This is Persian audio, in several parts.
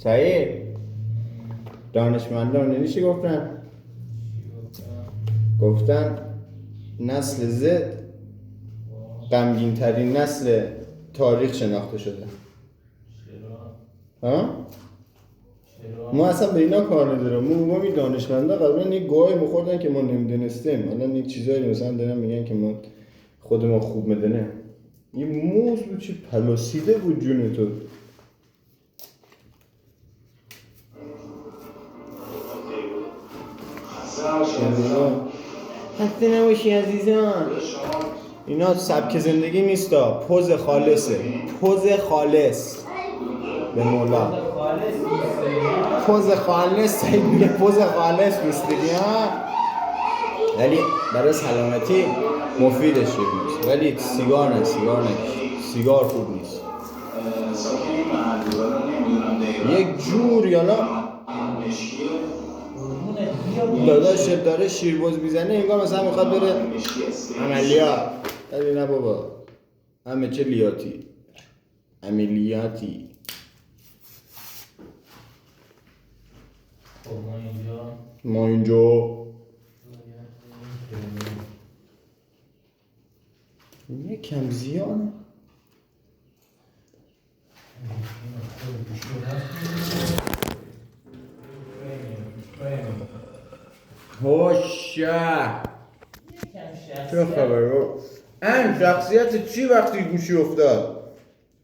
صحیح. دانشمندان چی گفتن؟ گفتن نسل زد غمگین ترین نسل تاریخ شناخته شده. ها؟ ما اصلا به اینا کار ندارم. ما می دانشمندا قبلا یک گوهی مخوردن که ما نمیدونستیم. الان یک چیزایی مثلا دارن میگن که ما خود ما خوب میدونه. یه موضوع چی پلاسیده بود جون تو. خسته نباشی عزیزان. اینا سبک زندگی نیستا، پوز خالصه. پوز خالص به مولا. پوز خالص میگه، پوز خالص دوستگی ها. ولی برای سلامتی مفیده شیرینیست. ولی سیگار نه، سیگار خوب نیست. یک جور یالا داداش داره شیربز میزنه انگار مثلا میخواد بره عملیات. ولی نه بابا، همه چه لیاتی عملیاتی. ما اینجا یکم زیاده. هوشه چه خبره؟ شخصیت چی وقتی گوشی افتاد؟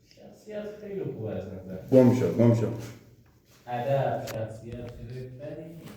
شخصیت خیلی خوب از نظر. گم شد. ادب، شخصیت خیلی بدی.